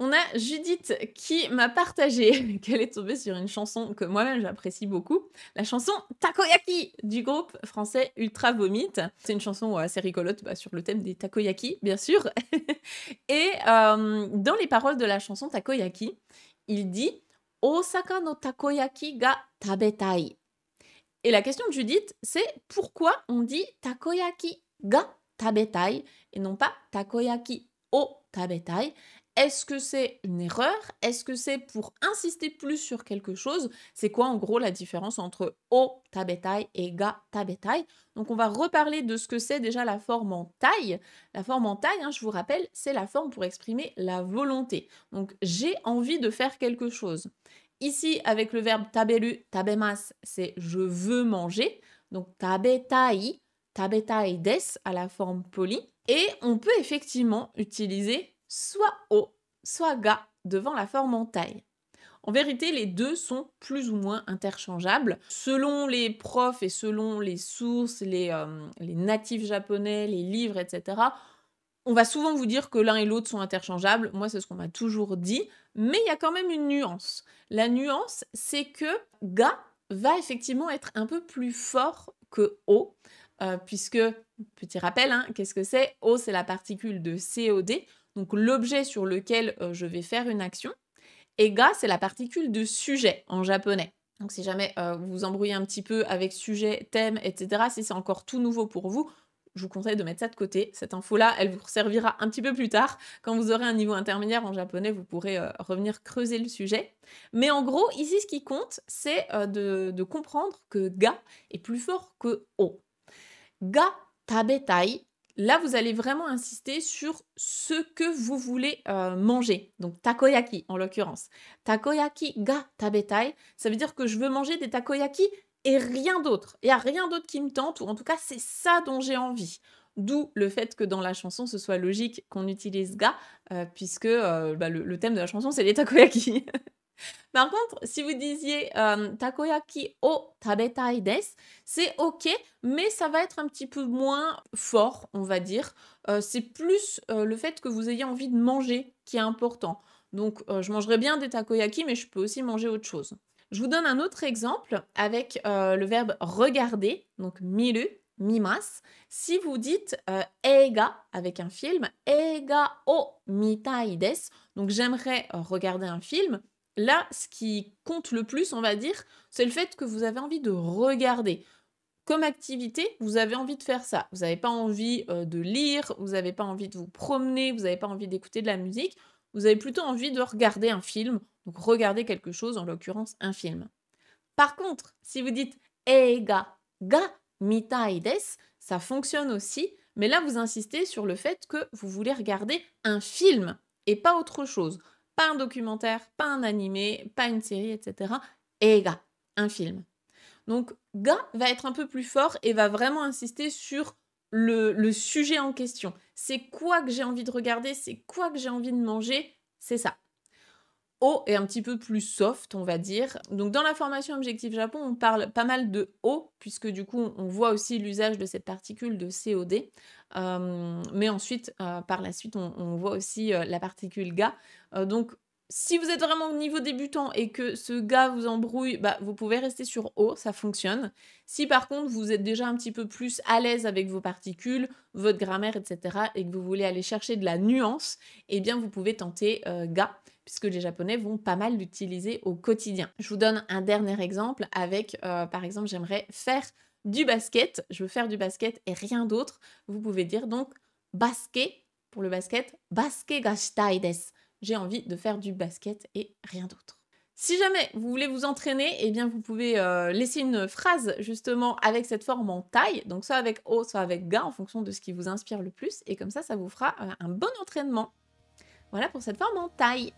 On a Judith qui m'a partagé qu'elle est tombée sur une chanson que moi-même j'apprécie beaucoup, la chanson Takoyaki du groupe français Ultra Vomit. C'est une chanson assez rigolote sur le thème des takoyaki, bien sûr. Et dans les paroles de la chanson Takoyaki, il dit Osaka no takoyaki ga tabetai. Et la question de Judith, c'est pourquoi on dit takoyaki ga tabetai et non pas takoyaki o tabetai. Est-ce que c'est une erreur? Est-ce que c'est pour insister plus sur quelque chose? C'est quoi en gros la différence entre o tabetai et ga tabetai? Donc on va reparler de ce que c'est déjà la forme en taille. La forme en taille, je vous rappelle, c'est la forme pour exprimer la volonté. Donc j'ai envie de faire quelque chose. Ici, avec le verbe taberu, tabemas, c'est je veux manger. Donc tabetai, tabetai des à la forme polie. Et on peut effectivement utiliser soit o, soit ga devant la forme en taille. En vérité, les deux sont plus ou moins interchangeables. Selon les profs et selon les sources, les natifs japonais, les livres, etc., on va souvent vous dire que l'un et l'autre sont interchangeables. Moi, c'est ce qu'on m'a toujours dit. Mais il y a quand même une nuance. La nuance, c'est que ga va effectivement être un peu plus fort que o, puisque, petit rappel, qu'est-ce que c'est? O, c'est la particule de COD, donc l'objet sur lequel je vais faire une action. Et ga, c'est la particule de sujet en japonais. Donc si jamais vous vous embrouillez un petit peu avec sujet, thème, etc., si c'est encore tout nouveau pour vous, je vous conseille de mettre ça de côté. Cette info-là, elle vous servira un petit peu plus tard. Quand vous aurez un niveau intermédiaire en japonais, vous pourrez revenir creuser le sujet. Mais en gros, ici, ce qui compte, c'est de comprendre que ga est plus fort que o. Ga tabetai, là, vous allez vraiment insister sur ce que vous voulez manger. Donc, takoyaki, en l'occurrence. Takoyaki ga tabetai, ça veut dire que je veux manger des takoyaki et rien d'autre. Il n'y a rien d'autre qui me tente, ou en tout cas, c'est ça dont j'ai envie. D'où le fait que dans la chanson, ce soit logique qu'on utilise ga, puisque le thème de la chanson, c'est les takoyaki. Par contre, si vous disiez takoyaki o tabetai desu, c'est ok, mais ça va être un petit peu moins fort, on va dire. C'est plus le fait que vous ayez envie de manger qui est important. Donc, je mangerai bien des takoyaki, mais je peux aussi manger autre chose. Je vous donne un autre exemple avec le verbe regarder, donc miru, mimas. Si vous dites eiga avec un film, eiga o mitai desu, donc j'aimerais regarder un film. Là, ce qui compte le plus, on va dire, c'est le fait que vous avez envie de regarder. Comme activité, vous avez envie de faire ça. Vous n'avez pas envie de lire, vous n'avez pas envie de vous promener, vous n'avez pas envie d'écouter de la musique, vous avez plutôt envie de regarder un film, donc regarder quelque chose, en l'occurrence un film. Par contre, si vous dites eiga ga mitai desu, ça fonctionne aussi, mais là vous insistez sur le fait que vous voulez regarder un film et pas autre chose. Pas un documentaire, pas un animé, pas une série, etc. Eiga, un film. Donc ga va être un peu plus fort et va vraiment insister sur le sujet en question. C'est quoi que j'ai envie de regarder, c'est quoi que j'ai envie de manger, c'est ça. O est un petit peu plus soft, on va dire. Donc dans la formation Objectif Japon, on parle pas mal de O, puisque du coup, on voit aussi l'usage de cette particule de COD. Mais ensuite, par la suite, on voit aussi la particule ga. Donc, si vous êtes vraiment au niveau débutant et que ce ga vous embrouille, vous pouvez rester sur O, ça fonctionne. Si par contre, vous êtes déjà un petit peu plus à l'aise avec vos particules, votre grammaire, etc., et que vous voulez aller chercher de la nuance, eh bien, vous pouvez tenter ga, puisque les Japonais vont pas mal l'utiliser au quotidien. Je vous donne un dernier exemple avec, par exemple, j'aimerais faire du basket, je veux faire du basket et rien d'autre. Vous pouvez dire donc basket pour le basket, basket ga shitai desu. J'ai envie de faire du basket et rien d'autre. Si jamais vous voulez vous entraîner, eh bien vous pouvez laisser une phrase justement avec cette forme en taille, donc soit avec O, soit avec ga en fonction de ce qui vous inspire le plus, et comme ça vous fera un bon entraînement. Voilà pour cette forme en taille.